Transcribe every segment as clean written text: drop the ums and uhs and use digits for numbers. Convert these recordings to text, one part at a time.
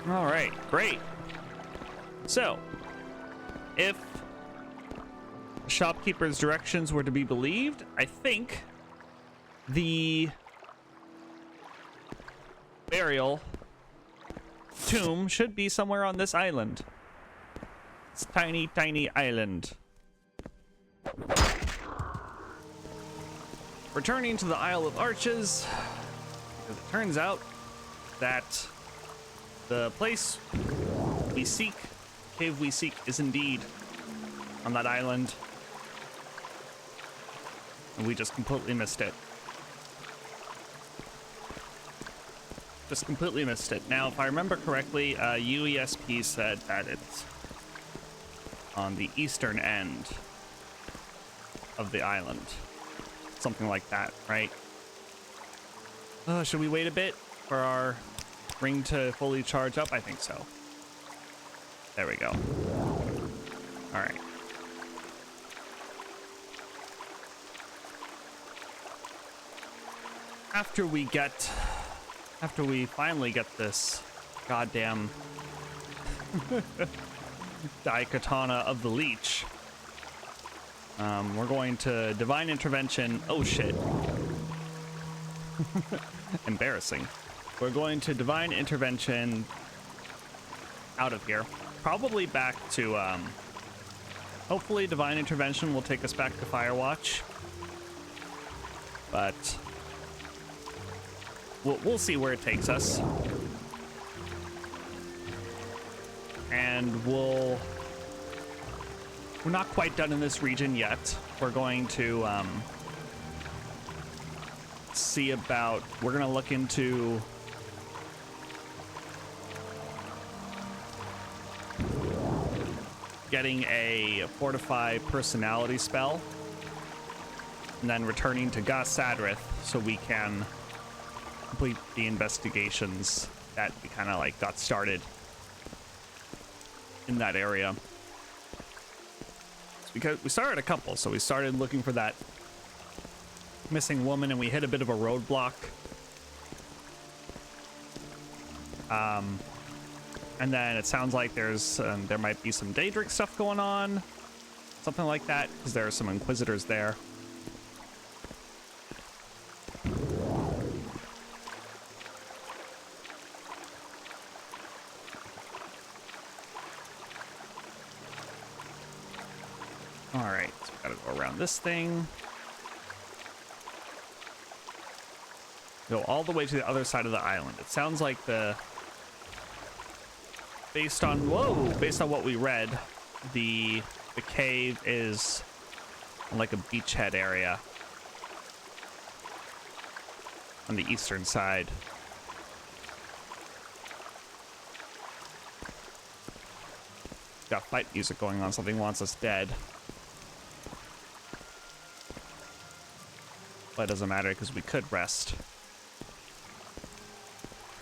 All right, great. So, if the shopkeeper's directions were to be believed, I think the burial tomb should be somewhere on this island. It's tiny, tiny island. Returning to the Isle of Arches, because it turns out that the place we seek, cave we seek, is indeed on that island. And we just completely missed it. Just completely missed it. Now, if I remember correctly, UESP said that it's on the eastern end of the island. Something like that, right? Should we wait a bit for our ring to fully charge up? I think so. There we go. All right. After we finally get this goddamn Daikatana of the Leech, we're going to Divine Intervention. Oh shit. Embarrassing. We're going to Divine Intervention out of here. Probably back to, hopefully Divine Intervention will take us back to Firewatch. But we'll see where it takes us. And we're not quite done in this region yet. We're going to see about, we're gonna look into getting a Fortify personality spell and then returning to Gas Sadrith so we can complete the investigations that we kind of like got started in that area. It's because we started a couple, so we started looking for that missing woman and we hit a bit of a roadblock. And then it sounds like there might be some Daedric stuff going on, something like that, because there are some Inquisitors there. All right, so we gotta go around this thing. Go all the way to the other side of the island. It sounds like based on what we read, the cave is like a beachhead area on the eastern side. Got fight music going on. Something wants us dead. But it doesn't matter because we could rest.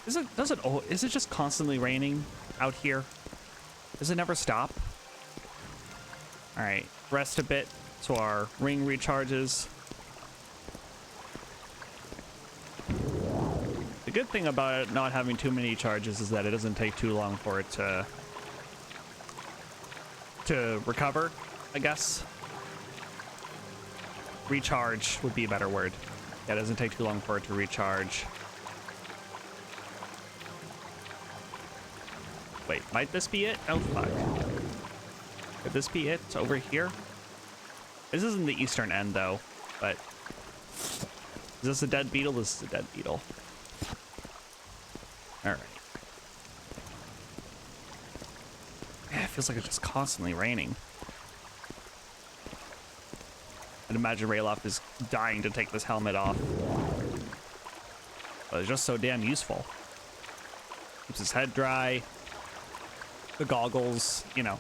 Is it just constantly raining out here? Does it never stop? All right, rest a bit so our ring recharges. The good thing about it not having too many charges is that it doesn't take too long for it to recover, I guess. Recharge would be a better word. Yeah, it doesn't take too long for it to recharge. Wait, might this be it? Oh, fuck. Could this be it? Over here? This isn't the eastern end, though, but... Is this a dead beetle? This is a dead beetle. Alright. Man, it feels like it's just constantly raining. I'd imagine Rayloff is dying to take this helmet off. But it's just so damn useful. Keeps his head dry. The goggles, you know,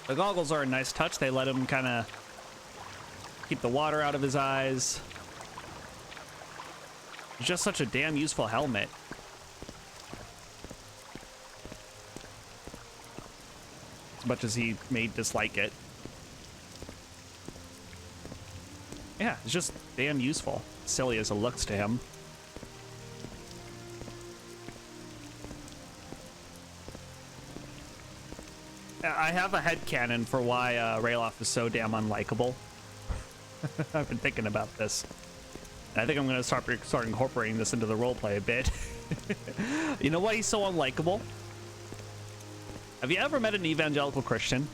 the goggles are a nice touch. They let him kind of keep the water out of his eyes. It's just such a damn useful helmet. As much as he may dislike it. Yeah, it's just damn useful. Silly as it looks to him. I have a headcanon for why Rayloff is so damn unlikable. I've been thinking about this. I think I'm gonna start incorporating this into the roleplay a bit. You know why he's so unlikable? Have you ever met an evangelical Christian?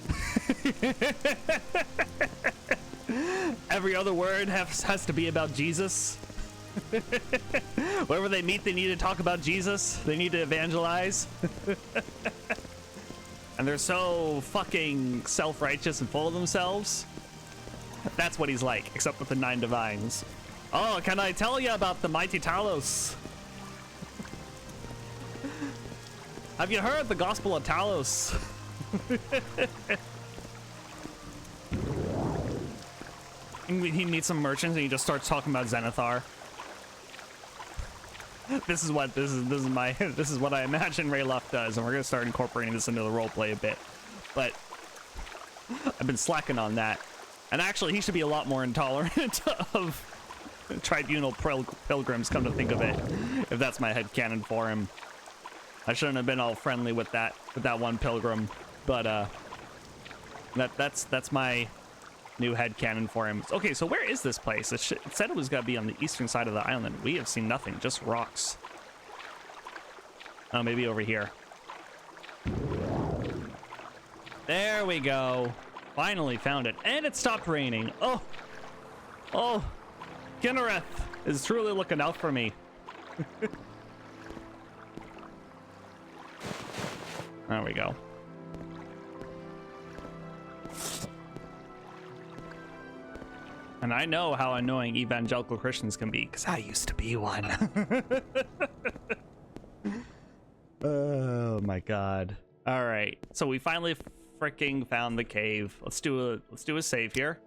Every other word has to be about Jesus. Wherever they meet, they need to talk about Jesus. They need to evangelize. And they're so fucking self-righteous and full of themselves. That's what he's like, except with the 9 divines. Oh, can I tell you about the mighty Talos? Have you heard the Gospel of Talos? He meets some merchants and he just starts talking about Zenithar. This is what I imagine Rayloff does, and we're gonna start incorporating this into the roleplay a bit. But I've been slacking on that. And actually, he should be a lot more intolerant of tribunal pilgrims, come to think of it, if that's my headcanon for him. I shouldn't have been all friendly with that one pilgrim, but that's my new headcanon for him. Okay, so where is this place? It said it was gonna be on the eastern side of the island. We have seen nothing, just rocks. Oh, maybe over here. There we go. Finally found it, and it stopped raining. Oh, Kinnereth is truly looking out for me. There we go. And I know how annoying evangelical Christians can be, because I used to be one. Oh my god. All right, so we finally freaking found the cave. Let's do a save here.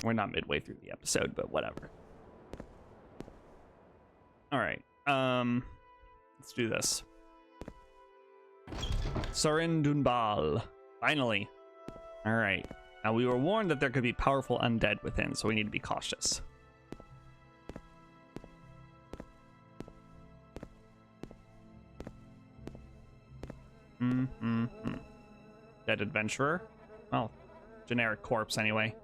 We're not midway through the episode, but whatever. All right, let's do this. Sarindubal, finally. All right, now we were warned that there could be powerful undead within, so we need to be cautious. Dead adventurer. Well, generic corpse anyway.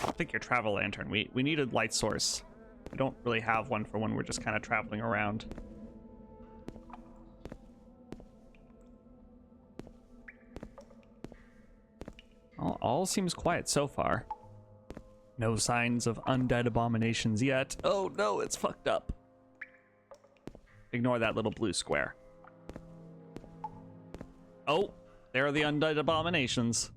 I'll take your travel lantern. We need a light source. We don't really have one for when we're just kind of traveling around. All seems quiet so far. No signs of undead abominations yet. Oh no, it's fucked up. Ignore that little blue square. Oh, there are the undead abominations.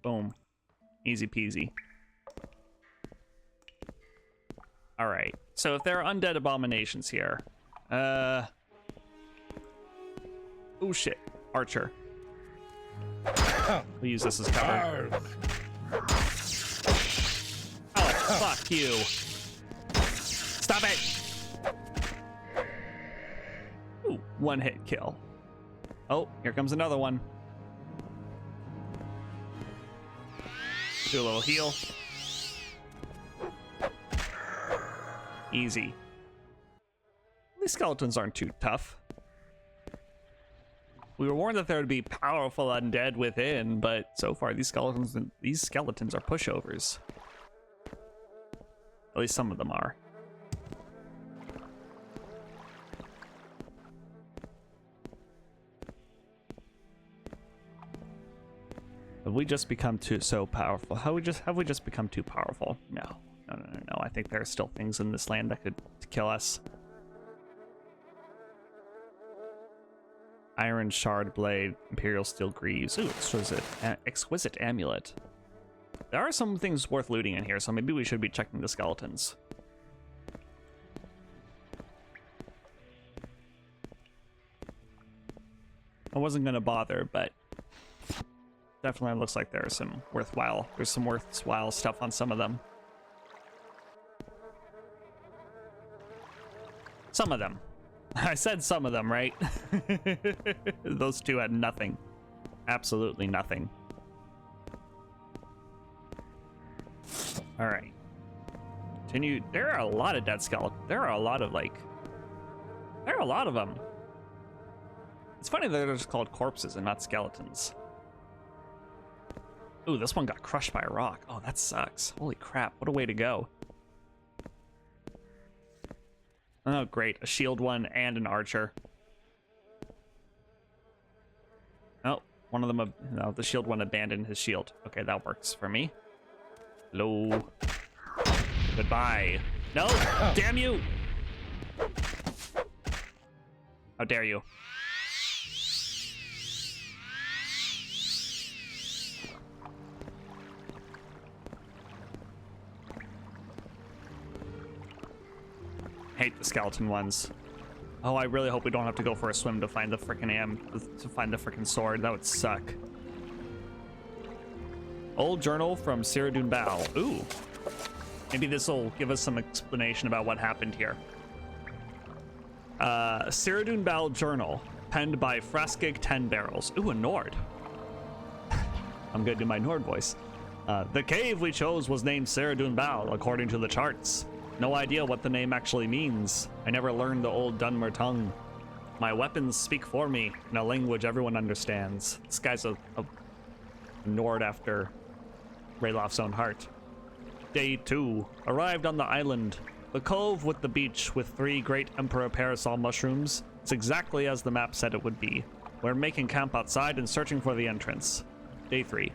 Boom. Easy peasy. All right. So if there are undead abominations here, oh shit, Archer. We'll use this as cover. Oh, fuck you. Stop it. Ooh, one hit kill. Oh, here comes another one. Do a little heal. Easy. These skeletons aren't too tough. We were warned that there would be powerful undead within, but so far these skeletons are pushovers. At least some of them are. Have we just become so powerful? Have we just become too powerful? No. I think there are still things in this land that could kill us. Iron shard blade, imperial steel greaves. Ooh, exquisite amulet. There are some things worth looting in here, so maybe we should be checking the skeletons. I wasn't gonna bother, but definitely looks like there's some worthwhile stuff on some of them. Some of them. I said some of them, right? Those two had nothing. Absolutely nothing. All right. Continue. There are a lot of dead skeletons. There are a lot of them. It's funny that they're just called corpses and not skeletons. Ooh, this one got crushed by a rock. Oh, that sucks. Holy crap. What a way to go. Oh, great. A shield one and an archer. Oh, one of them. No, the shield one abandoned his shield. Okay, that works for me. Hello. Goodbye. No! Damn you! How dare you? Hate the skeleton ones. Oh, I really hope we don't have to go for a swim to find the frickin' sword. That would suck. Old journal from Sarindubal. Ooh. Maybe this will give us some explanation about what happened here. Sarindubal journal, penned by Fraskig 10 Barrels. Ooh, a Nord. I'm gonna do my Nord voice. The cave we chose was named Sarindubal, according to the charts. No idea what the name actually means. I never learned the old Dunmer tongue. My weapons speak for me in a language everyone understands. This guy's a Nord after Raylof's own heart. Day 2. Arrived on the island. The cove with the beach with 3 great emperor parasol mushrooms. It's exactly as the map said it would be. We're making camp outside and searching for the entrance. Day 3.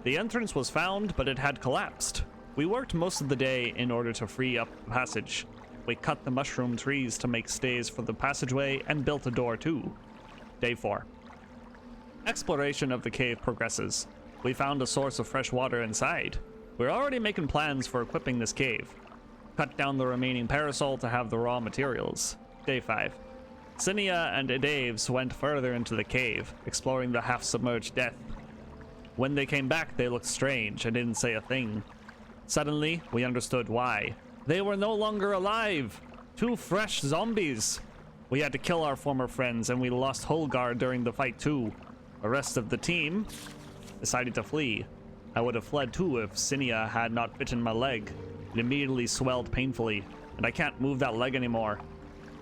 The entrance was found, but it had collapsed. We worked most of the day in order to free up the passage. We cut the mushroom trees to make stays for the passageway and built a door too. Day 4. Exploration of the cave progresses. We found a source of fresh water inside. We're already making plans for equipping this cave. Cut down the remaining parasol to have the raw materials. Day 5. Cinia and Edaves went further into the cave, exploring the half-submerged depth. When they came back, they looked strange and didn't say a thing. Suddenly, we understood why. They were no longer alive! 2 fresh zombies! We had to kill our former friends, and we lost Holgar during the fight too. The rest of the team decided to flee. I would have fled too if Cinia had not bitten my leg. It immediately swelled painfully, and I can't move that leg anymore.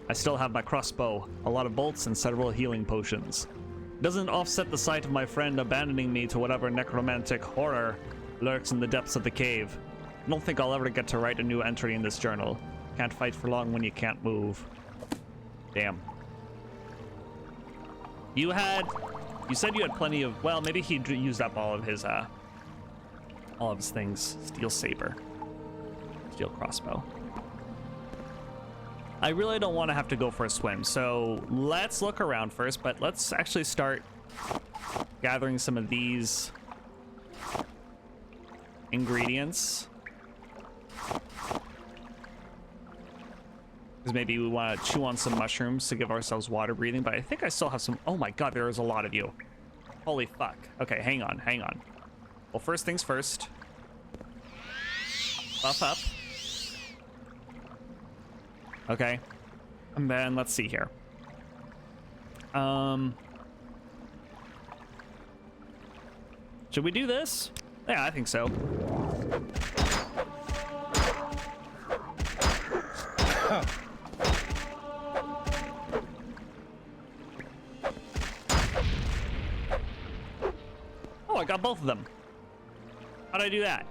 I still have my crossbow, a lot of bolts, and several healing potions. It doesn't offset the sight of my friend abandoning me to whatever necromantic horror lurks in the depths of the cave. I don't think I'll ever get to write a new entry in this journal. Can't fight for long when you can't move. Damn. You said you had plenty of, well, maybe he used up all of his things. Steel saber. Steel crossbow. I really don't want to have to go for a swim, so let's look around first, but let's actually start gathering some of these ingredients. Because maybe we want to chew on some mushrooms to give ourselves water breathing, but I think I still have some. Oh my god, there is a lot of you. Holy fuck. Okay, hang on. Well, first things first. Buff up. Okay. And then let's see here. Should we do this? Yeah, I think so. Oh, I got both of them. How'd I do that?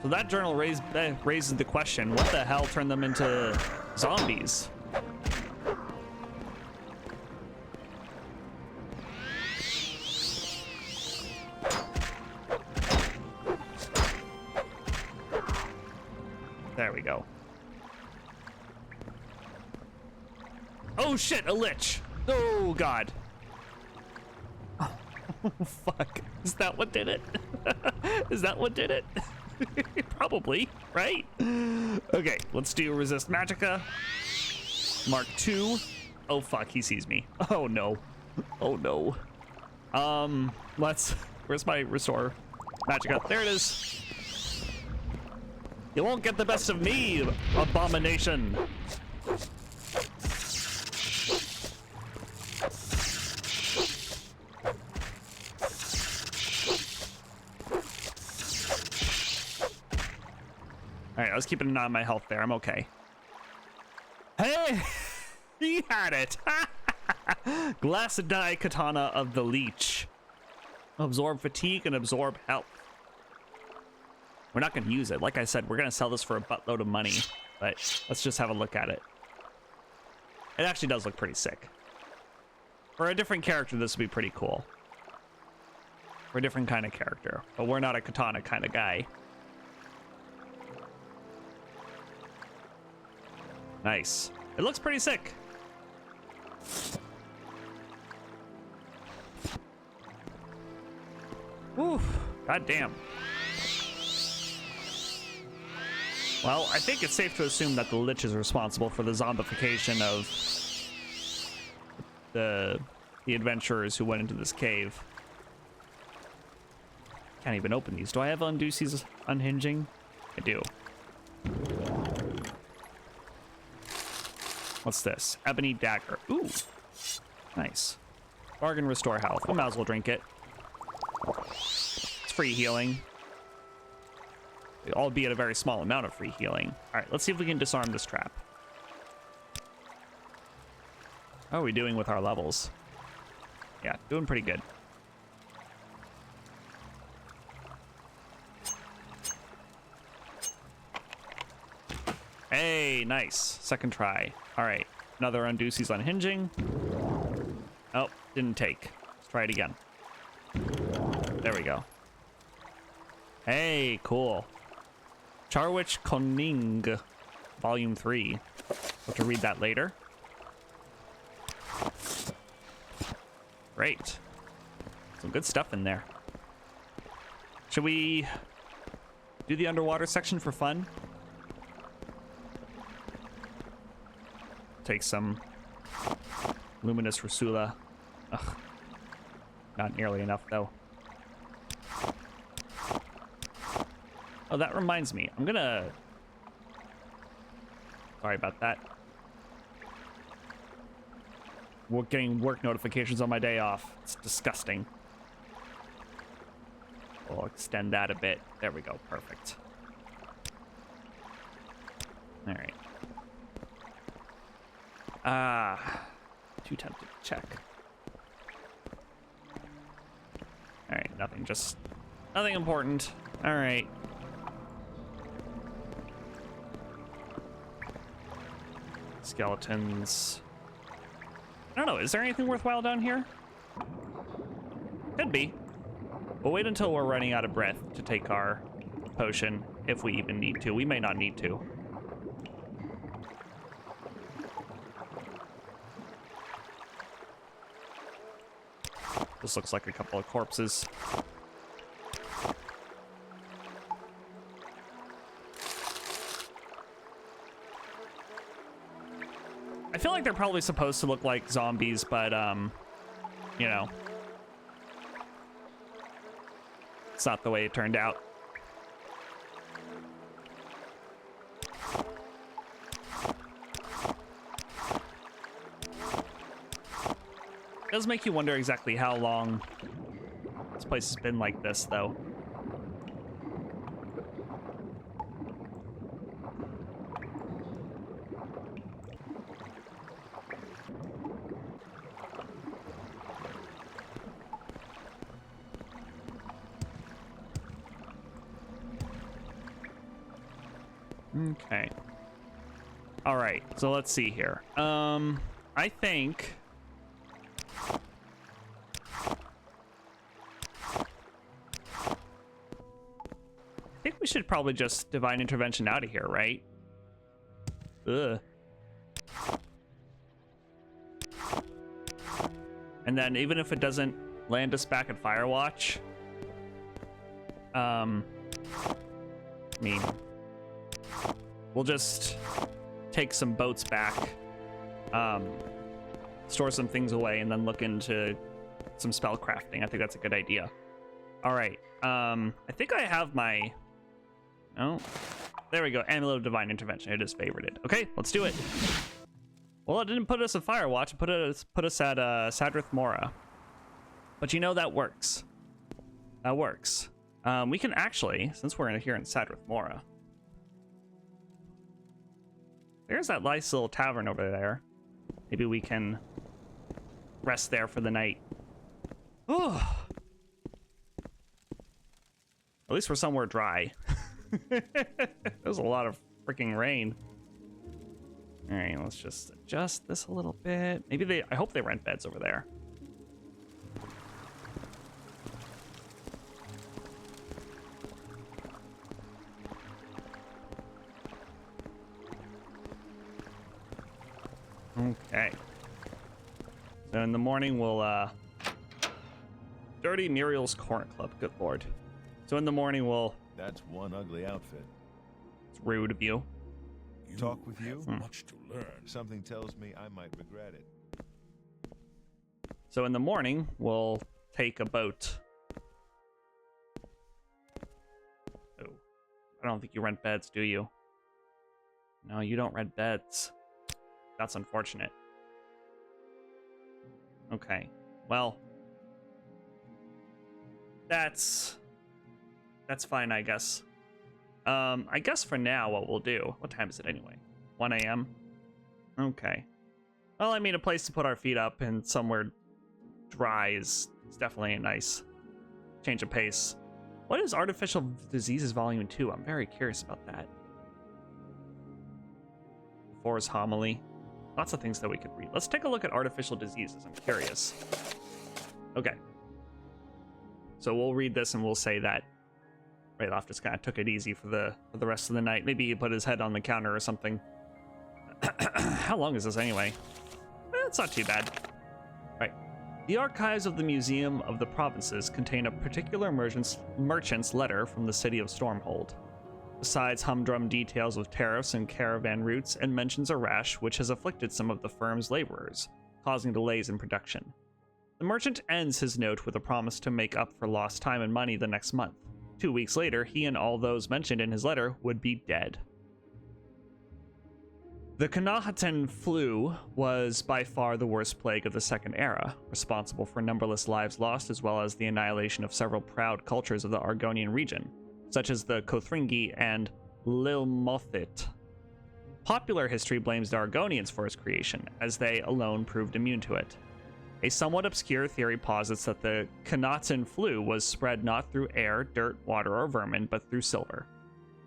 So that journal raises the question, what the hell turned them into zombies? There we go. Oh shit, a lich. Oh god. Oh fuck. Is that what did it? Is that what did it? Probably, right? Okay, let's do resist magicka. Mark 2. Oh fuck, he sees me. Oh no. Oh no. Where's my restore magicka? There it is. You won't get the best of me, abomination. All right, I was keeping an eye on my health there. I'm okay. Hey, he had it. Glass dye katana of the leech. Absorb fatigue and absorb health. We're not going to use it. Like I said, we're going to sell this for a buttload of money, but let's just have a look at it. It actually does look pretty sick. For a different character, this would be pretty cool. For a different kind of character, but we're not a katana kind of guy. Nice. It looks pretty sick. Oof. God damn. Well, I think it's safe to assume that the Lich is responsible for the zombification of the adventurers who went into this cave. Can't even open these. Do I have Unduce's unhinging? I do. What's this? Ebony dagger. Ooh. Nice. Bargain restore health. We might as well drink it. It's free healing. Albeit a very small amount of free healing. All right, let's see if we can disarm this trap. How are we doing with our levels? Yeah, doing pretty good. Hey, nice. Second try. All right, another Unduce's unhinging. Oh, didn't take. Let's try it again. There we go. Hey, cool. Charwich Koning, Volume 3. Have to read that later. Great. Some good stuff in there. Should we do the underwater section for fun? Take some Luminous Rusula. Ugh. Not nearly enough, though. Oh, that reminds me. I'm gonna... Sorry about that. We're getting work notifications on my day off. It's disgusting. We'll extend that a bit. There we go. Perfect. All right. Too tempted to check. All right, nothing. Just nothing important. All right. Skeletons. I don't know. Is there anything worthwhile down here? Could be. We'll wait until we're running out of breath to take our potion, if we even need to. We may not need to. This looks like a couple of corpses. I feel like they're probably supposed to look like zombies, but, you know. It's not the way it turned out. It does make you wonder exactly how long this place has been like this, though. Okay. All right, so let's see here. I think we should probably just divine intervention out of here, right? Ugh. And then even if it doesn't land us back at Firewatch, I mean, we'll just take some boats back, store some things away, and then look into some spell crafting. I think that's a good idea. All right. I think I have my... Oh. There we go. Amulet of Divine Intervention. It is favorited. Okay, let's do it. Well, it didn't put us at Firewatch. It put us at Sadrith Mora. But you know, that works. That works. We can actually, since we're here in Sadrith Mora, there's that nice little tavern over there. Maybe we can rest there for the night. Oh. At least we're somewhere dry. There's a lot of freaking rain. All right, let's just adjust this a little bit. Maybe I hope they rent beds over there. Okay. So in the morning, we'll, Dirty Muriel's Corner Club, good lord. So in the morning, we'll... That's one ugly outfit. It's rude of you. Talk with you? Much to learn. Something tells me I might regret it. So in the morning, we'll take a boat. Oh, I don't think you rent beds, do you? No, you don't rent beds. That's unfortunate. Okay, well, that's fine, I guess. I guess for now, what we'll do... What time is it anyway? 1 a.m.? Okay. Well, I mean, a place to put our feet up and somewhere dry is definitely a nice change of pace. What is Artificial Diseases Volume 2? I'm very curious about that. 4's Homily. Lots of things that we could read. Let's take a look at Artificial Diseases. I'm curious. Okay. So we'll read this and we'll say that Ralof just kind of took it easy for the rest of the night. Maybe he put his head on the counter or something. How long is this anyway? It's not too bad. Right. The archives of the Museum of the Provinces contain a particular merchant's letter from the city of Stormhold. Besides humdrum details of tariffs and caravan routes, and mentions a rash which has afflicted some of the firm's laborers, causing delays in production. The merchant ends his note with a promise to make up for lost time and money the next month. 2 weeks later, he and all those mentioned in his letter would be dead. The Knahaten flu was by far the worst plague of the Second Era, responsible for numberless lives lost as well as the annihilation of several proud cultures of the Argonian region, such as the Kothringi and Lilmothit. Popular history blames the Argonians for its creation, as they alone proved immune to it. A somewhat obscure theory posits that the Knahaten flu was spread not through air, dirt, water, or vermin, but through silver.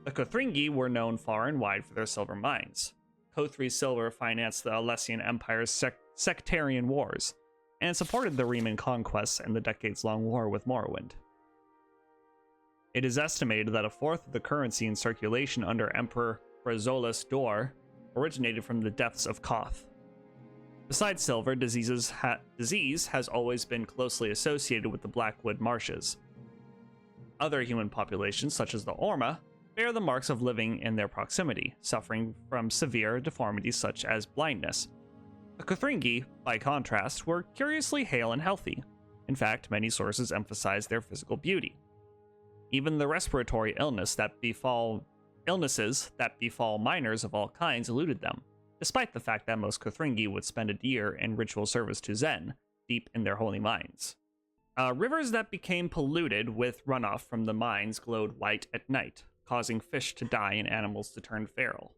The Kothringi were known far and wide for their silver mines. Kothri silver financed the Alessian Empire's sectarian wars, and supported the Riemann conquests and the decades-long war with Morrowind. It is estimated that a fourth of the currency in circulation under Emperor Brazolas Dor originated from the depths of Koth. Besides silver, disease has always been closely associated with the Blackwood Marshes. Other human populations, such as the Orma, bear the marks of living in their proximity, suffering from severe deformities such as blindness. The Kothringi, by contrast, were curiously hale and healthy. In fact, many sources emphasize their physical beauty. Even the respiratory illnesses that befall miners of all kinds eluded them, despite the fact that most Kothringi would spend a year in ritual service to Zen, deep in their holy mines. Rivers that became polluted with runoff from the mines glowed white at night, causing fish to die and animals to turn feral.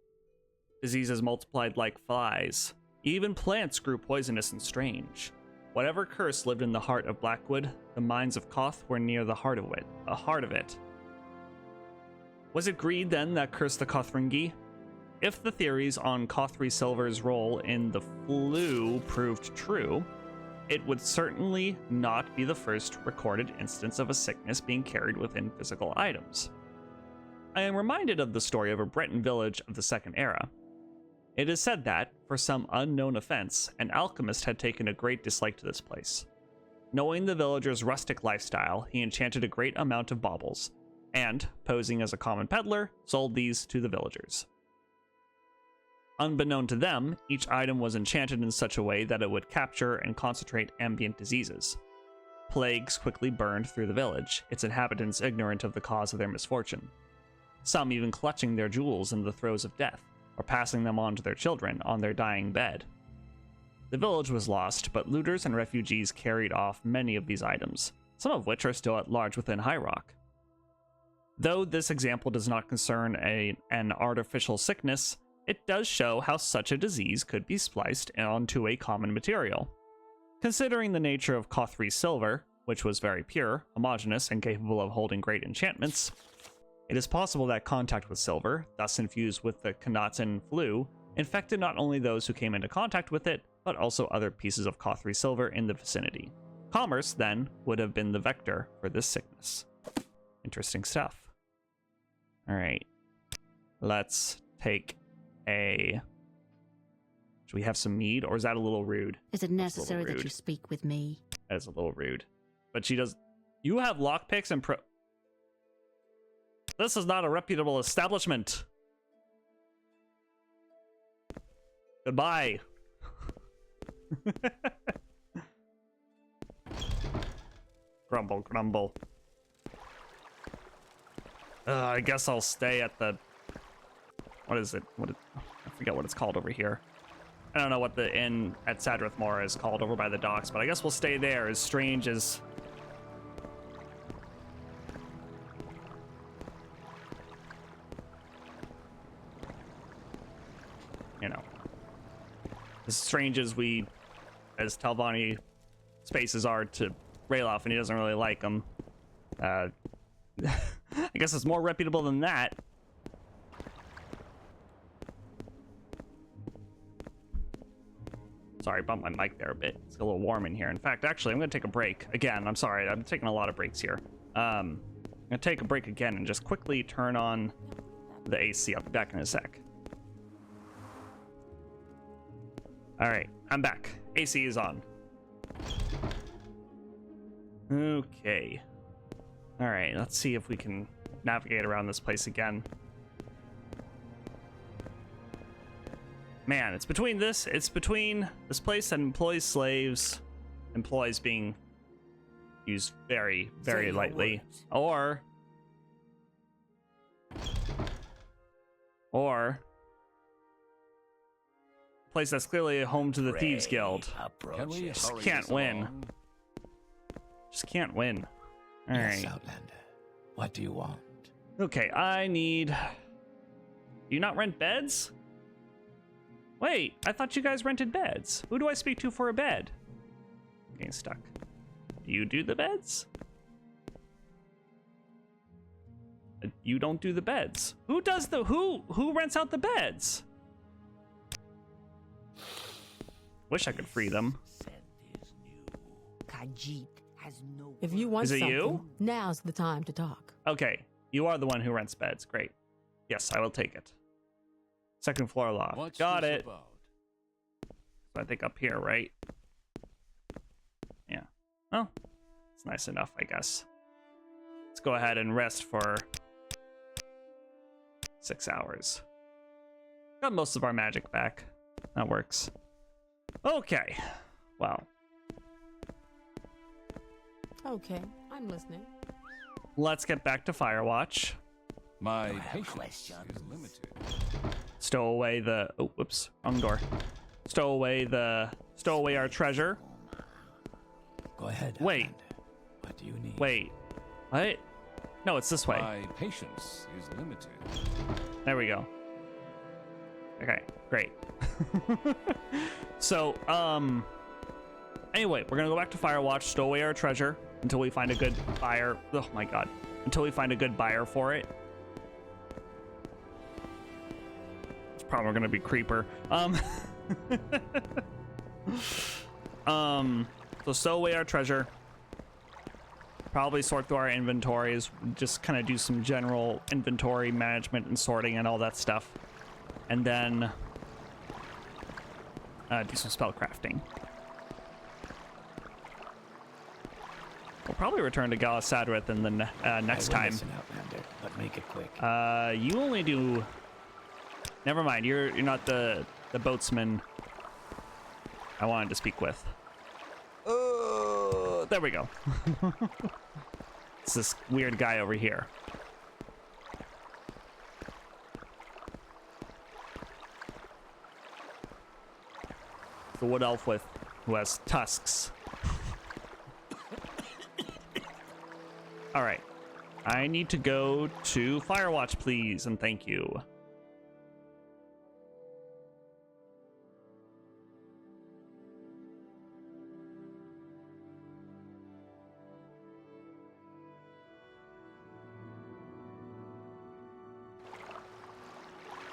Diseases multiplied like flies. Even plants grew poisonous and strange. Whatever curse lived in the heart of Blackwood, the mines of Koth were near the heart of it. Was it greed then that cursed the Kothringi? If the theories on Kothri Silver's role in the flu proved true, it would certainly not be the first recorded instance of a sickness being carried within physical items. I am reminded of the story of a Breton village of the Second Era. It is said that, for some unknown offense, an alchemist had taken a great dislike to this place. Knowing the villagers' rustic lifestyle, he enchanted a great amount of baubles, and, posing as a common peddler, sold these to the villagers. Unbeknown to them, each item was enchanted in such a way that it would capture and concentrate ambient diseases. Plagues quickly burned through the village, its inhabitants ignorant of the cause of their misfortune. some even clutching their jewels in the throes of death, or passing them on to their children on their dying bed. The village was lost, but looters and refugees carried off many of these items, some of which are still at large within High Rock. Though this example does not concern an artificial sickness, it does show how such a disease could be spliced onto a common material. Considering the nature of Kothri silver, which was very pure, homogeneous, and capable of holding great enchantments, it is possible that contact with silver, thus infused with the Knaten flu, infected not only those who came into contact with it, but also other pieces of Kothri silver in the vicinity. Commerce, then, would have been the vector for this sickness. Interesting stuff. Alright. Let's take a... Should we have some mead, or is that a little rude? Is it necessary that you speak with me? That is a little rude. But she does... You have lockpicks and pro... This is not a reputable establishment. Goodbye. Grumble, grumble. I guess I'll stay at the... What is it? I forget what it's called over here. I don't know what the inn at Sadrith Mora is called over by the docks, but I guess we'll stay there, as strange as... You know. As strange as as Talvani spaces are to Ralof, and he doesn't really like them. I guess it's more reputable than that. Sorry, I bumped my mic there a bit. It's a little warm in here. In fact, actually, I'm going to take a break. Again, I'm sorry. I'm taking a lot of breaks here. I'm going to take a break again and just quickly turn on the AC. I'll be back in a sec. All right, I'm back. AC is on. Okay. All right, let's see if we can navigate around this place again. Man, it's between this place that employs slaves, employs being used very, very lightly, or a place that's clearly a home to the Thieves Guild. Just can't win. Just can't win. All right. Yes, Outlander. What do you want? Okay, I need... Do you not rent beds? Wait, I thought you guys rented beds. Who do I speak to for a bed? I'm getting stuck. Do you do the beds? You don't do the beds. Who does the... Who rents out the beds? Wish I could free them. If you want Is it something, you? now's the time to talk. Okay, you are the one who rents beds. Great. Yes, I will take it. Second floor loft. What's Got this it. about? So I think up here, right? Yeah. Oh, it's nice enough, I guess. Let's go ahead and rest for 6 hours. Got most of our magic back. That works. Okay. Well. Okay, I'm listening. Let's get back to Firewatch. My patience is limited. Stow away the... Oh, whoops. Wrong door. Stow away our treasure. Go ahead. Wait. Outlander. What do you need? Wait. What? No, it's this way. My patience is limited. There we go. Okay, great. So, anyway, we're gonna go back to Firewatch, stow away our treasure until we find a good buyer. Oh my god. Until we find a good buyer for it. It's probably gonna be Creeper. So stow away our treasure. Probably sort through our inventories, just kind of do some general inventory management and sorting and all that stuff. And then do some spell crafting. We'll probably return to Galasadrith in the next time. Listen, Outlander, but make it quick. You only do... Never mind, you're not the boatsman I wanted to speak with. There we go. It's this weird guy over here. the wood elf who has tusks. All right. I need to go to Firewatch, please, and thank you.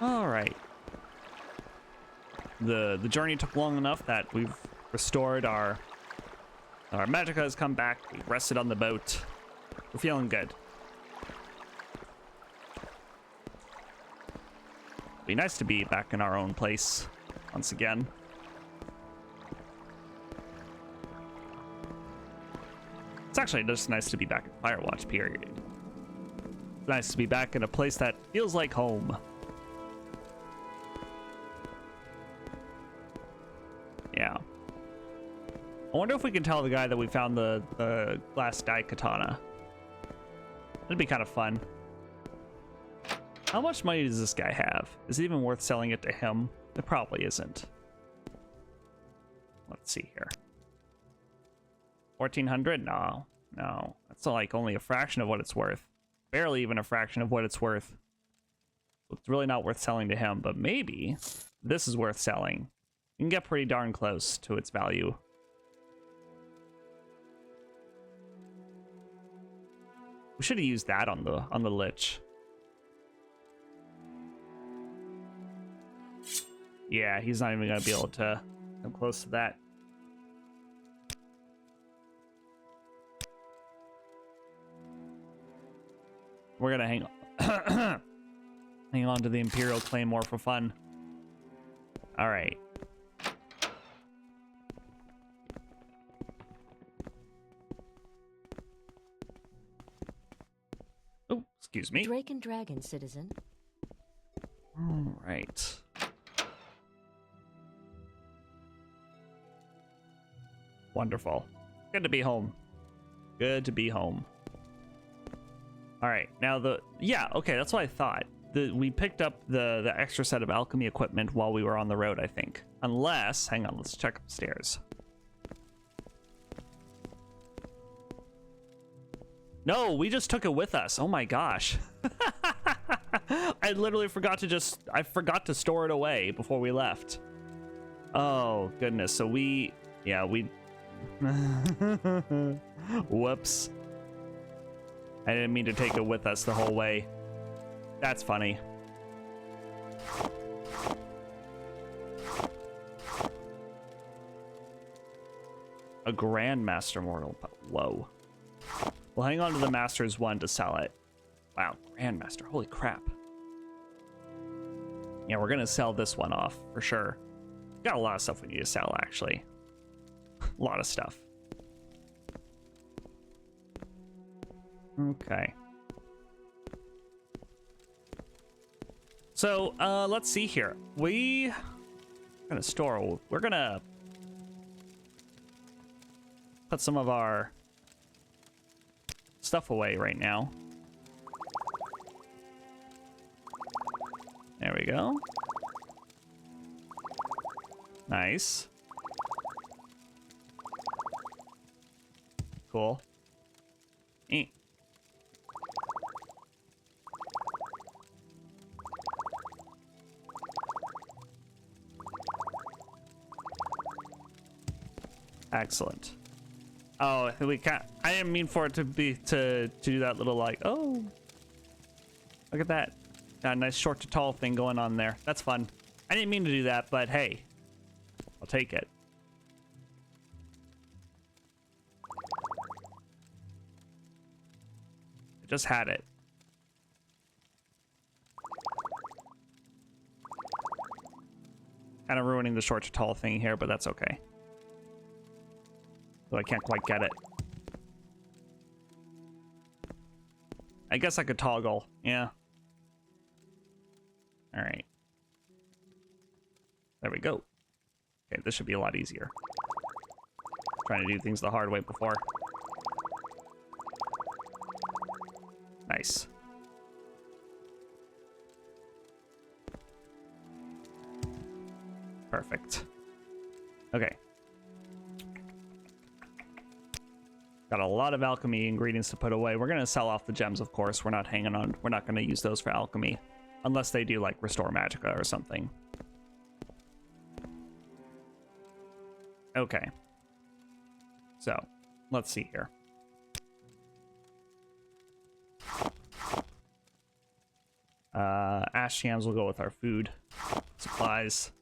All right. The journey took long enough that we've restored our magicka has come back. We rested on the boat. We're feeling good. Be nice to be back in our own place once again. It's actually just nice to be back in Firewatch, period. It's nice to be back in a place that feels like home. Yeah. I wonder if we can tell the guy that we found the glass dye katana. That'd be kind of fun. How much money does this guy have? Is it even worth selling it to him? It probably isn't. Let's see here. 1,400? No. That's like only a fraction of what it's worth. Barely even a fraction of what it's worth. It's really not worth selling to him, but maybe this is worth selling. You can get pretty darn close to its value. We should have used that on the lich. Yeah, he's not even gonna be able to come close to that. We're gonna hang on. Hang on to the Imperial Claymore for fun. All right. Oh, excuse me. Drake and Dragon, citizen. All right. Wonderful. Good to be home. Good to be home. All right, now okay, that's what I thought. We picked up the extra set of alchemy equipment while we were on the road, I think. Unless, hang on, let's check upstairs. No, we just took it with us. Oh my gosh. I literally forgot to store it away before we left. Oh goodness, so we whoops. I didn't mean to take it with us the whole way. That's funny. A Grandmaster Mortal. Whoa. We'll hang on to the Master's one to sell it. Wow, Grandmaster. Holy crap. Yeah, we're gonna sell this one off for sure. Got a lot of stuff we need to sell, actually. A lot of stuff. Okay. So, let's see here. We're gonna put some of our stuff away right now. There we go. Nice. Cool. Excellent. Oh, we can't. I didn't mean for it to be to do that little like. Oh, look at that. Got a nice short to tall thing going on there. That's fun. I didn't mean to do that, but hey, I'll take it. I just had it. Kind of ruining the short to tall thing here, but that's okay. So I can't quite get it. I guess I could toggle. Yeah. All right. There we go. Okay, this should be a lot easier. Trying to do things the hard way before. Nice. Perfect. Okay. Got a lot of alchemy ingredients to put away. We're going to sell off the gems, of course. We're not hanging on. We're not going to use those for alchemy. Unless they do, like, restore magicka or something. Okay. So, let's see here. Ash yams will go with our food supplies.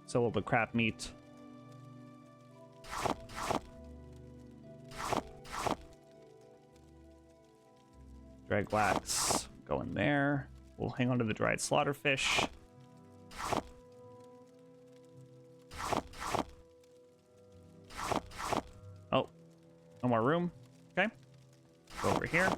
So will the crab meat. Drag wax, go in there. We'll hang on to the dried slaughterfish. Oh, no more room. Okay, go over here.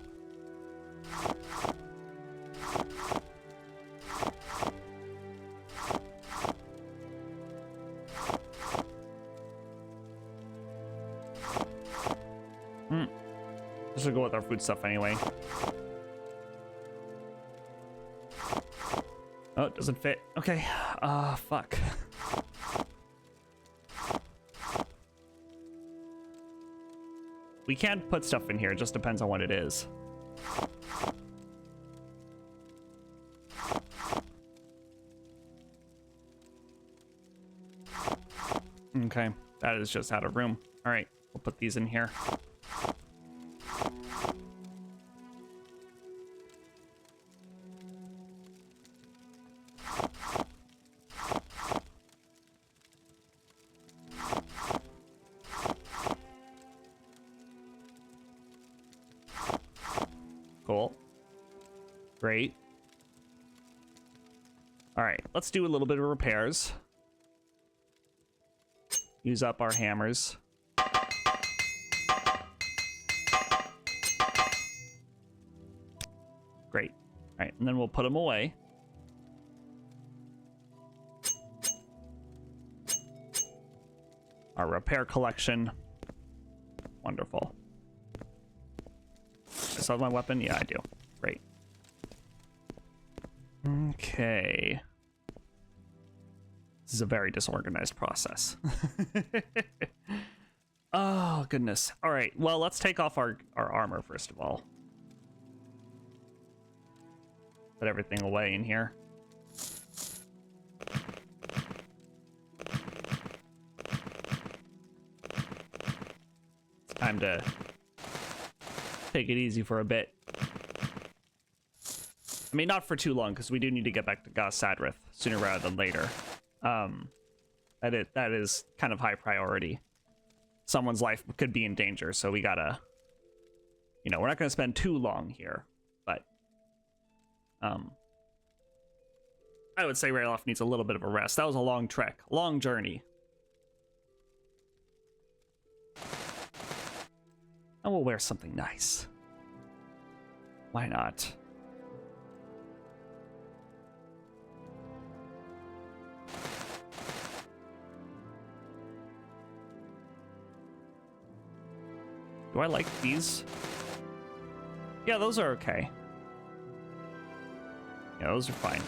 This will go with our food stuff anyway. Oh, it doesn't fit. Okay. Fuck. We can put stuff in here. It just depends on what it is. Okay. That is just out of room. All right. We'll put these in here. Cool. Great. All right, let's do a little bit of repairs. Use up our hammers. Great. All right, and then we'll put them away. Our repair collection. Wonderful. I still have my weapon? Yeah, I do. Great. Okay. This is a very disorganized process. Oh, goodness. All right. Well, let's take off our armor, first of all. Put everything away in here. It's time to take it easy for a bit. I mean, not for too long, because we do need to get back to Gos Sadrith sooner rather than later. That is kind of high priority. Someone's life could be in danger, so we gotta... You know, we're not gonna spend too long here, but... I would say Ralof needs a little bit of a rest. That was a long trek, long journey. And we'll wear something nice. Why not? Do I like these? Yeah, those are okay. Yeah, those are fine.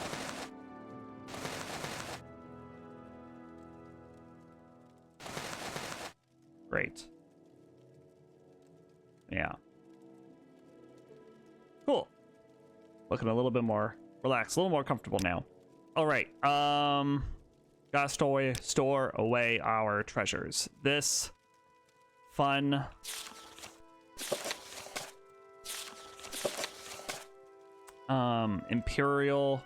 Great. Yeah. Cool. Looking a little bit more relaxed, a little more comfortable now. All right. Gotta store away our treasures. This fun Imperial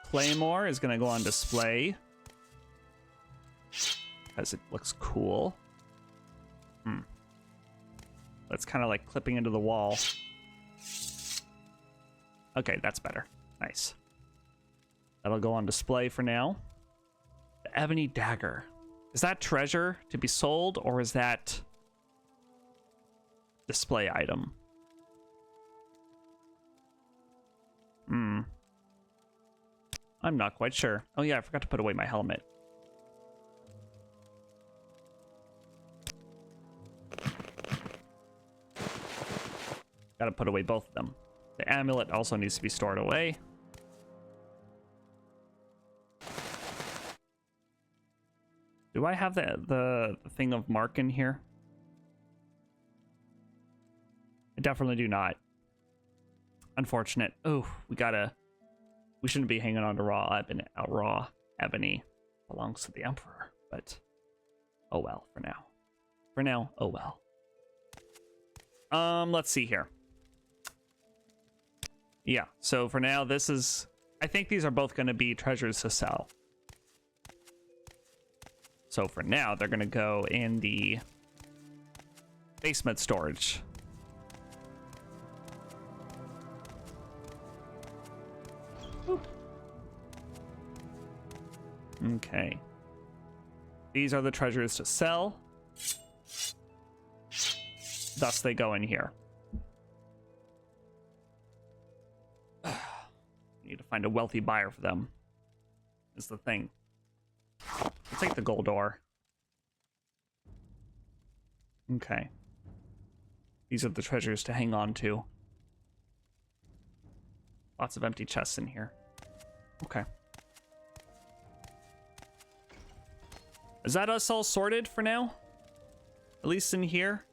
Claymore is gonna go on display because it looks cool. That's kind of like clipping into the wall. Okay, that's better. Nice. That'll go on display for now. The Ebony Dagger. Is that treasure to be sold, or is that display item? I'm not quite sure. Oh yeah, I forgot to put away my helmet. Gotta put away both of them. The amulet also needs to be stored away. Do I have the thing of mark in here? I definitely do not. Unfortunate. Oh, we shouldn't be hanging on to raw ebony. Belongs to the Emperor, but oh well for now. For now, oh well. Let's see here. Yeah, so for now, I think these are both going to be treasures to sell. So for now, they're going to go in the basement storage. Whew. Okay. These are the treasures to sell. Thus, they go in here. Need to find a wealthy buyer for them. Is the thing. I'll take the gold ore. Okay. These are the treasures to hang on to. Lots of empty chests in here. Okay. Is that us all sorted for now? At least in here?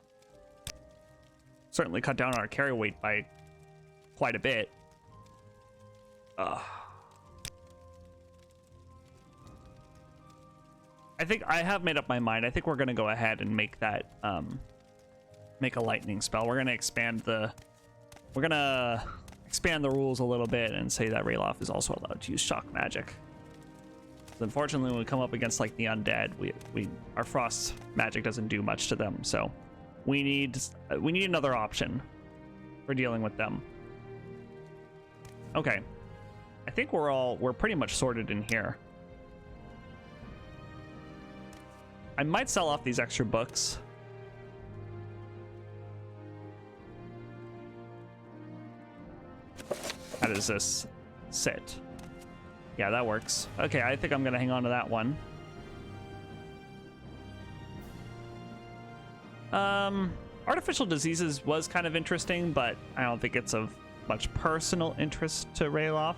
Certainly cut down our carry weight by quite a bit. I think I have made up my mind. I think we're gonna go ahead and make that make a lightning spell. We're gonna expand the rules a little bit and say that Ralof is also allowed to use shock magic. Unfortunately, when we come up against like the undead, our frost magic doesn't do much to them, so we need another option for dealing with them. Okay, I think we're pretty much sorted in here. I might sell off these extra books. How does this sit? Yeah, that works. Okay, I think I'm gonna hang on to that one. Artificial diseases was kind of interesting, but I don't think it's of much personal interest to Ralof.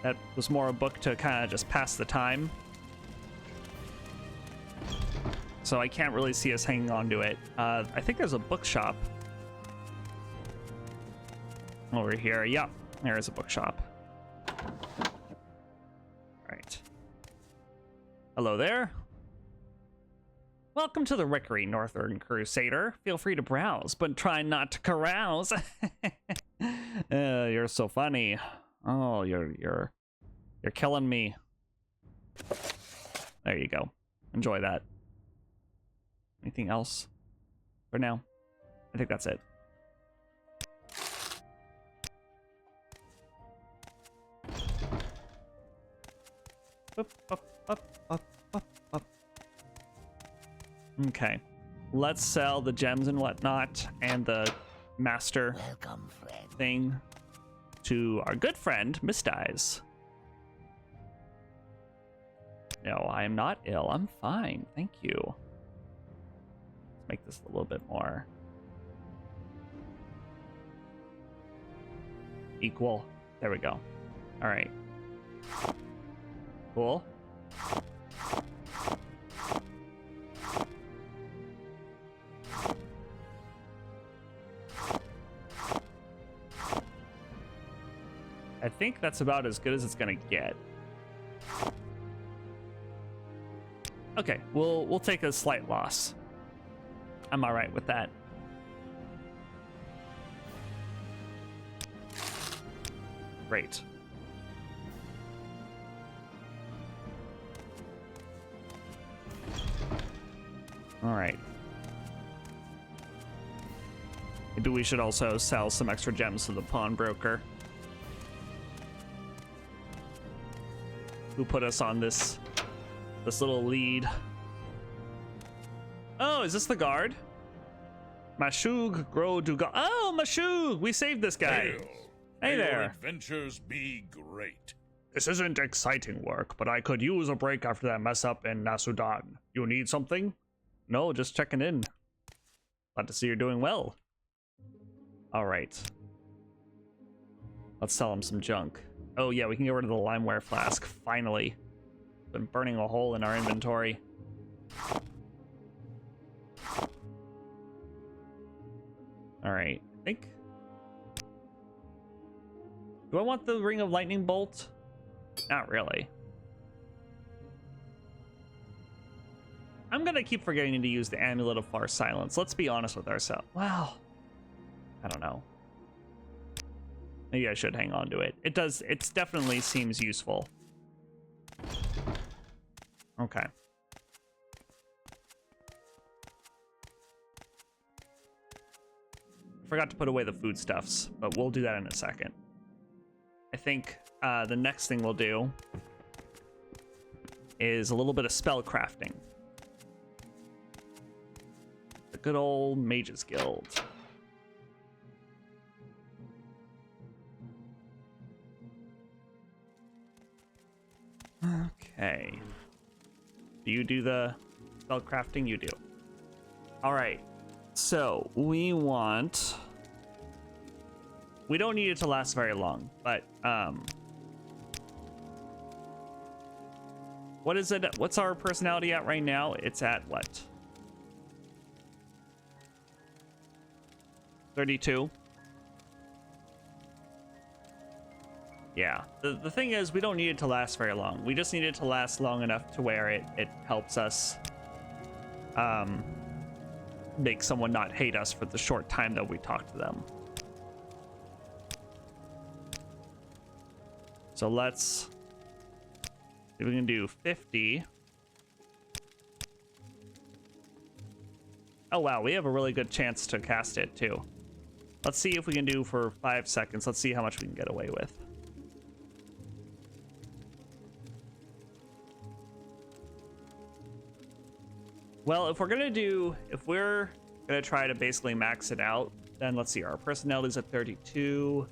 That was more a book to kind of just pass the time. So I can't really see us hanging on to it. I think there's a bookshop over here. Yeah, there is a bookshop. Right. Hello there. Welcome to the Rickery, Northern Crusader. Feel free to browse, but try not to carouse. You're so funny. Oh, you're killing me. There you go. Enjoy that. Anything else for now? I think that's it. Up. Okay, let's sell the gems and whatnot and the master thing to our good friend Miss Dies. No, I am not ill. I'm fine. Thank you. Let's make this a little bit more equal. There we go. All right. Cool. I think that's about as good as it's gonna get. Okay, we'll take a slight loss. I'm all right with that. Great. All right. Maybe we should also sell some extra gems to the pawnbroker, who put us on this little lead. Oh, is this the guard? Mashug Gro Duga. Oh, Mashug! We saved this guy. Hail. Hey May there. Your adventures be great. This isn't exciting work, but I could use a break after that mess up in Nasudan. You need something? No, just checking in. Glad to see you're doing well. All right. Let's sell him some junk. Oh yeah, we can get rid of the limeware flask, finally. Been burning a hole in our inventory. Alright, I think... Do I want the Ring of Lightning Bolt? Not really. I'm gonna keep forgetting to use the Amulet of Far Silence. Let's be honest with ourselves. Wow. I don't know. Maybe I should hang on to it. It does, it definitely seems useful. Okay. Forgot to put away the foodstuffs, but we'll do that in a second. I think the next thing we'll do is a little bit of spell crafting. The good old Mages Guild. Okay. Do you do the spell crafting? You do. All right. So we want... We don't need it to last very long, but what is it? What's our personality at right now? It's at what? 32? Yeah. The thing is, we don't need it to last very long. We just need it to last long enough to where it helps us make someone not hate us for the short time that we talk to them. So let's see if we can do 50. Oh wow, we have a really good chance to cast it too. Let's see if we can do for 5 seconds. Let's see how much we can get away with. Well, if we're gonna try to basically max it out, then let's see, our personality is at 32.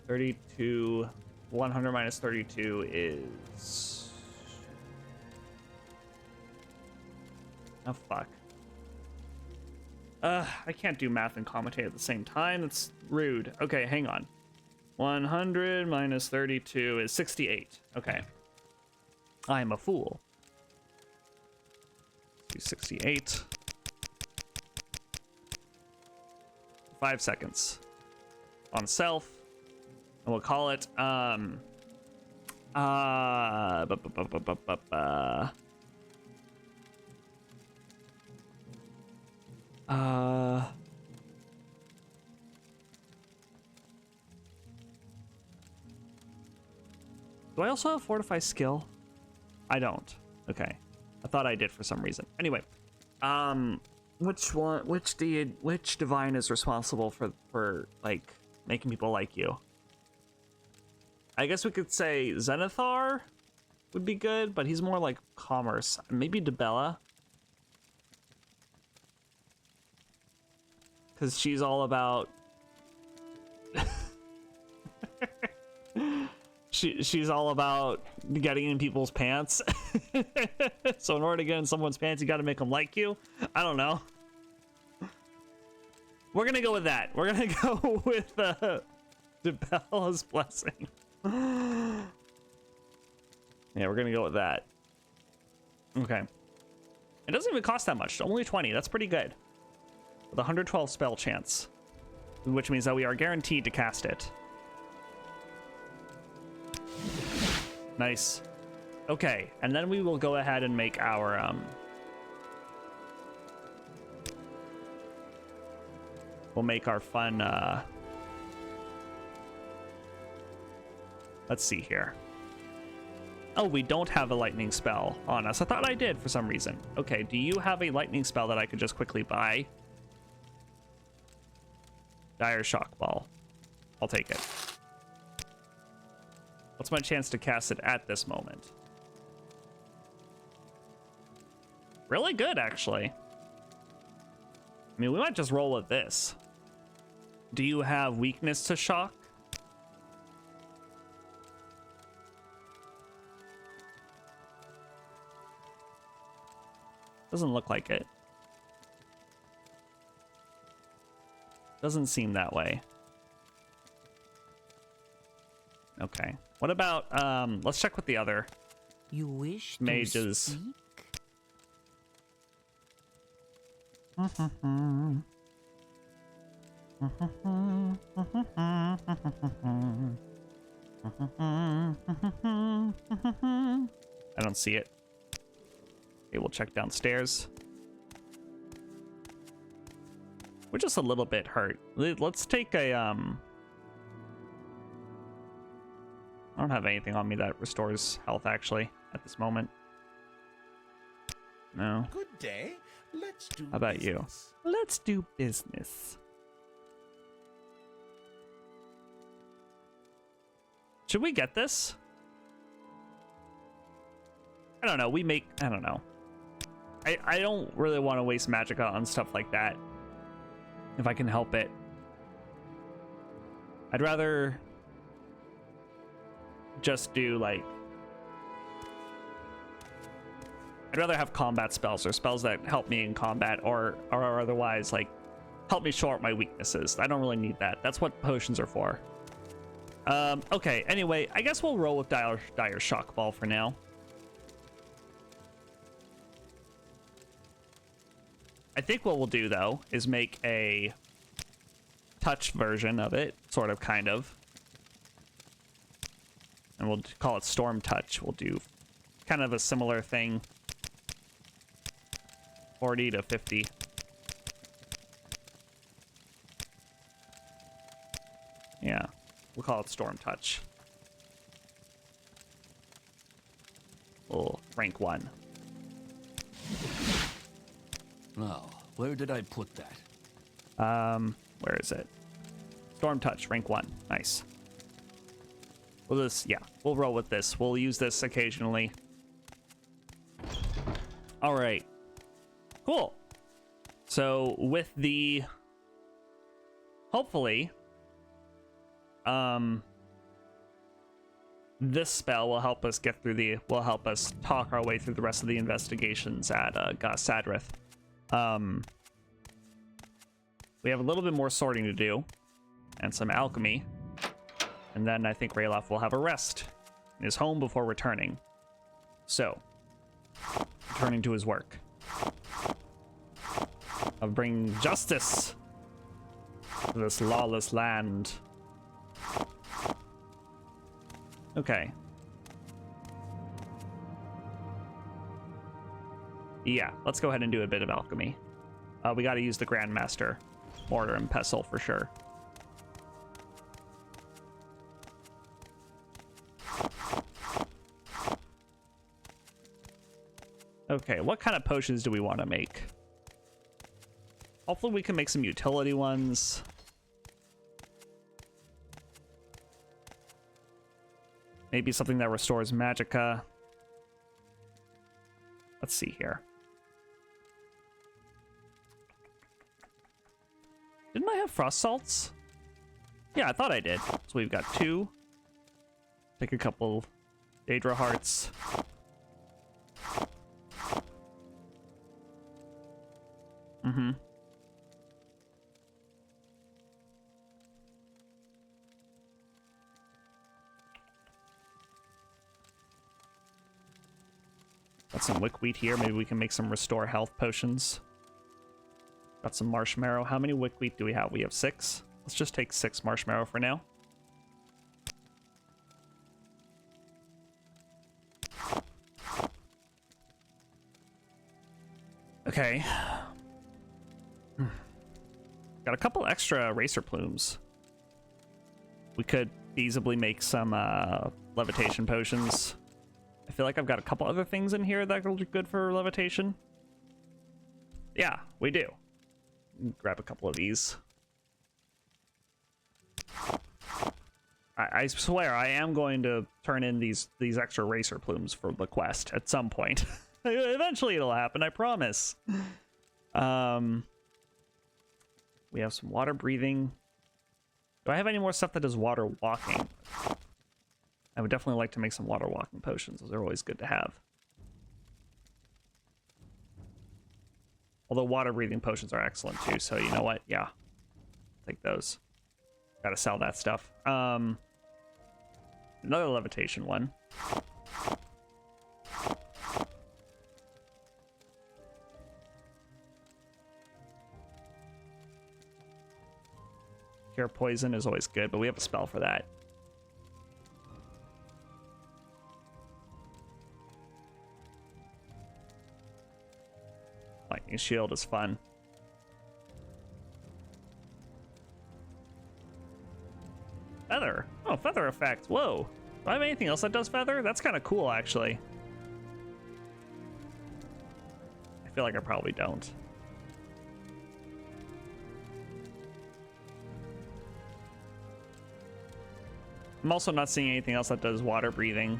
32, 100 minus 32 is... Oh, fuck. I can't do math and commentate at the same time. That's rude. Okay, hang on. 100 minus 32 is 68. Okay. I am a fool. 68. 5 seconds. On self. And we'll call it, do I also have Fortify skill? I don't. Okay. I thought I did for some reason. Anyway, which divine is responsible for like making people like you? I guess we could say Zenithar would be good, but he's more like commerce. Maybe Debella, because she's all about she's all about getting in people's pants. So in order to get in someone's pants, you got to make them like you. I don't know. We're gonna go with that. We're gonna go with Debella's blessing. Yeah, we're gonna go with that. Okay. It doesn't even cost that much. Only 20. That's pretty good. With 112 spell chance, which means that we are guaranteed to cast it. Nice. Okay, and then we will go ahead and make our we'll make our fun let's see here. Oh, we don't have a lightning spell on us. I thought I did for some reason. Okay, do you have a lightning spell that I could just quickly buy? Dire Shock Ball. I'll take it. What's my chance to cast it at this moment? Really good, actually. I mean, we might just roll with this. Do you have weakness to shock? Doesn't look like it. Doesn't seem that way. Okay. What about let's check with the other You wish mages. to speak? I don't see it. Okay, we'll check downstairs. We're just a little bit hurt. Let's take a I don't have anything on me that restores health actually at this moment. No. Good day. Let's do How about you? business. Let's do business. Should we get this? I don't know. I don't know. I don't really want to waste magicka on stuff like that. If I can help it. I'd rather just do like... I'd rather have combat spells or spells that help me in combat or otherwise like help me short my weaknesses. I don't really need that. That's what potions are for. Okay, anyway, I guess we'll roll with Dire Shock Ball for now. I think what we'll do, though, is make a touch version of it, sort of, kind of. And we'll call it Storm Touch. We'll do kind of a similar thing. 40 to 50. Yeah, we'll call it Storm Touch. Oh, rank 1. Now, where did I put that? Where is it? Storm Touch, rank 1. Nice. We'll just, yeah, we'll roll with this. We'll use this occasionally. All right. Cool. So with the, hopefully, this spell will help us get through will help us talk our way through the rest of the investigations at Sadrith. We have a little bit more sorting to do and some alchemy, and then I think Ralof will have a rest in his home before returning. So, returning to his work of bringing justice to this lawless land. Okay. Yeah, let's go ahead and do a bit of alchemy. We got to use the Grandmaster mortar and pestle for sure. Okay, what kind of potions do we want to make? Hopefully we can make some utility ones. Maybe something that restores magicka. Let's see here. Didn't I have frost salts? Yeah, I thought I did. So we've got 2. Take a couple Daedra hearts. Mm-hmm. Got some wickweed here. Maybe we can make some restore health potions. Got some marshmallow. How many wickweed do we have? We have 6. Let's just take 6 marshmallow for now. Okay. Got a couple extra racer plumes. We could feasibly make some levitation potions. I feel like I've got a couple other things in here that will be good for levitation. Yeah, we do. Grab a couple of these. I swear I am going to turn in these extra racer plumes for the quest at some point. Eventually it'll happen, I promise. We have some water breathing. Do I have any more stuff that does water walking? I would definitely like to make some water walking potions. Those are always good to have. Although water breathing potions are excellent too, so you know what? Yeah. Take those. Gotta sell that stuff. Another levitation one. Cure poison is always good, but we have a spell for that. Lightning shield is fun. Feather. Oh, feather effect. Whoa. Do I have anything else that does feather? That's kind of cool, actually. I feel like I probably don't. I'm also not seeing anything else that does water breathing.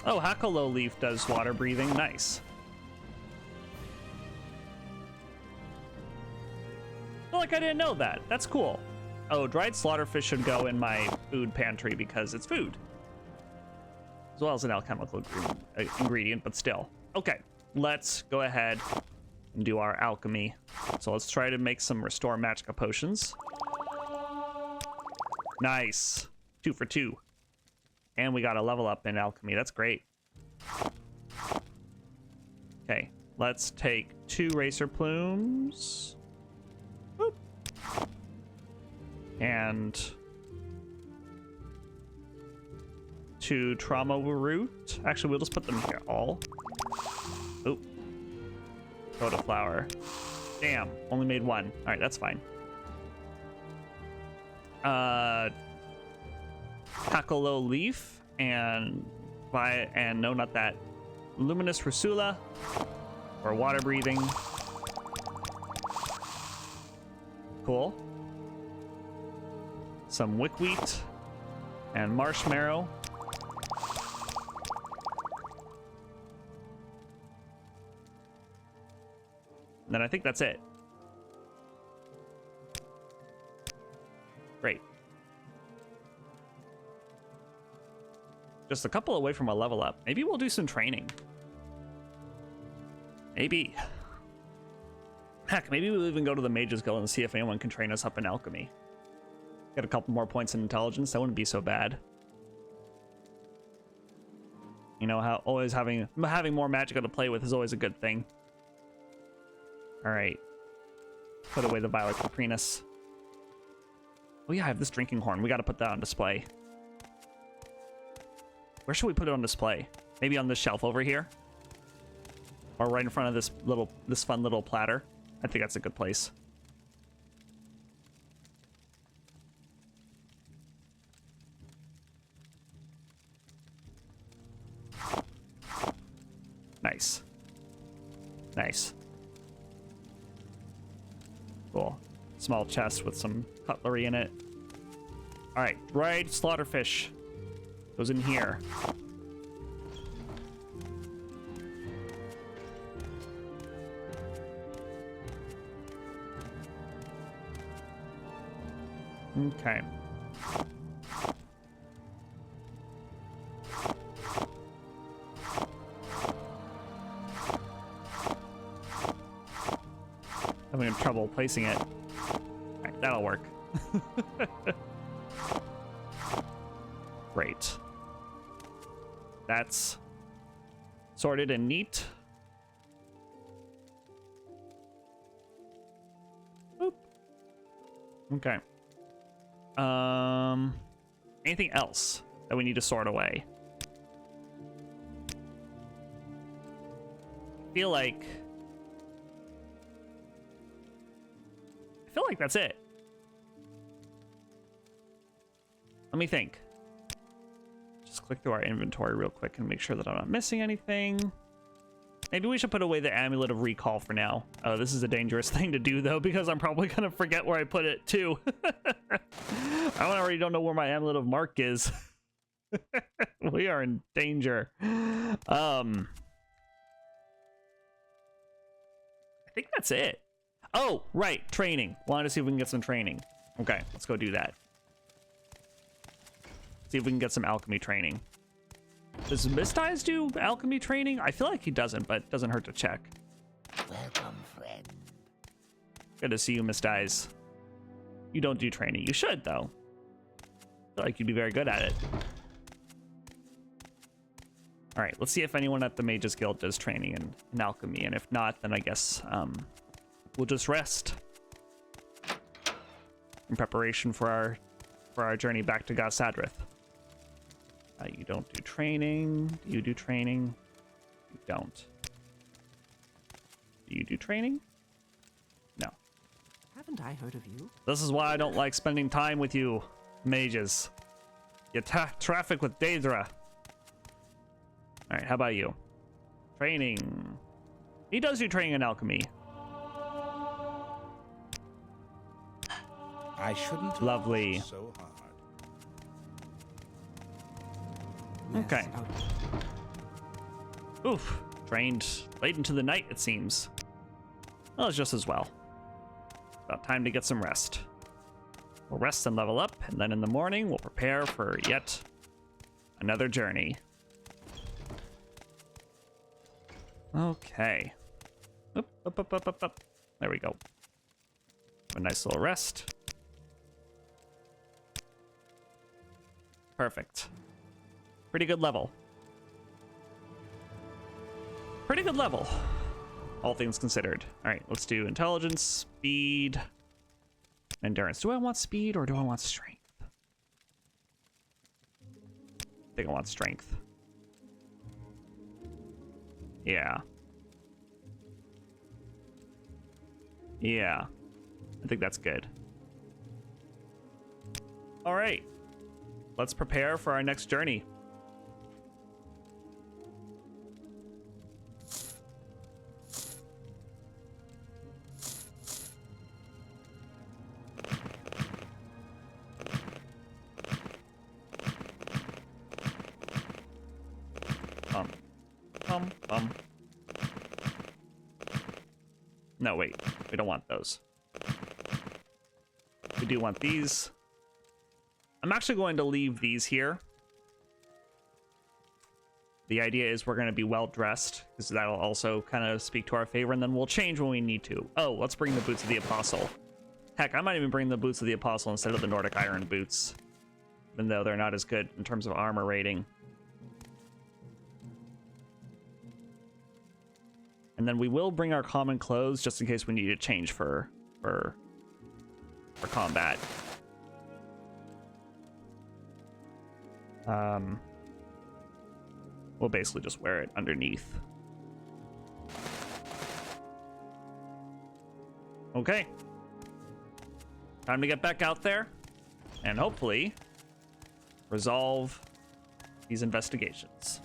Oh, Hakalo leaf does water breathing. Nice. I feel like I didn't know that. That's cool. Oh, dried slaughterfish should go in my food pantry because it's food. As well as an alchemical ingredient, but still. Okay, let's go ahead and do our alchemy. So let's try to make some restore magicka potions. Nice. 2 for 2. And we got a level up in alchemy. That's great. Okay, let's take 2 racer plumes. Boop. And 2 trauma root. Actually, we'll just put them here all. Oop. Soda flower. Damn, only made 1. All right, that's fine. Hakalo leaf and no, not that. Luminous Rusula for water breathing. Cool. Some wickweed and marshmallow. And then I think that's it. Great. Just a couple away from a level up. Maybe we'll do some training. Maybe. Heck, maybe we'll even go to the Mages Guild and see if anyone can train us up in alchemy. Get a couple more points in intelligence. That wouldn't be so bad. You know how always having more magicka to play with is always a good thing. All right. Put away the Violet Caprinus. Oh yeah, I have this drinking horn. We got to put that on display. Where should we put it on display? Maybe on this shelf over here? Or right in front of this fun little platter? I think that's a good place. Nice. Nice. Cool. Small chest with some cutlery in it. All right, dried slaughterfish goes in here. Okay. Having trouble placing it. All right, that'll work. Great. That's sorted and neat. Boop. Okay. Anything else that we need to sort away? I feel like that's it. Let me think. Just click through our inventory real quick and make sure that I'm not missing anything. Maybe we should put away the Amulet of Recall for now. Oh, this is a dangerous thing to do, though, because I'm probably going to forget where I put it, too. I already don't know where my Amulet of Mark is. We are in danger. think that's it. Oh, right, training. Wanted to see if we can get some training. Okay, let's go do that. See if we can get some alchemy training. Does Mist Eyes do alchemy training? I feel like he doesn't, but it doesn't hurt to check. Welcome, friend. Good to see you, Mist Eyes. You don't do training. You should, though. I feel like you'd be very good at it. All right, let's see if anyone at the Mages Guild does training in alchemy, and if not, then I guess we'll just rest in preparation for our journey back to Gasadrith. You don't do training. Do you do training? You don't. Do you do training? No. Haven't I heard of you? This is why I don't like spending time with you, mages. You traffic with Daedra. All right, how about you? Training. He does do training in alchemy. I shouldn't have Lovely. worked so hard. Okay. Oof. Trained late into the night, it seems. Well, it's just as well. About time to get some rest. We'll rest and level up, and then in the morning, we'll prepare for yet another journey. Okay. Up, up, up, up, up, up. There we go. A nice little rest. Perfect. Pretty good level. Pretty good level, all things considered. All right, let's do intelligence, speed, endurance. Do I want speed or do I want strength? I think I want strength. Yeah. Yeah. I think that's good. All right. Let's prepare for our next journey. No, wait. We don't want those. We do want these. I'm actually going to leave these here. The idea is we're going to be well dressed, because that'll also kind of speak to our favor, and then we'll change when we need to. Oh, let's bring the boots of the Apostle. Heck, I might even bring the boots of the Apostle instead of the Nordic Iron boots, even though they're not as good in terms of armor rating. And then we will bring our common clothes just in case we need to change for combat. We'll basically just wear it underneath. Okay. Time to get back out there and hopefully resolve these investigations.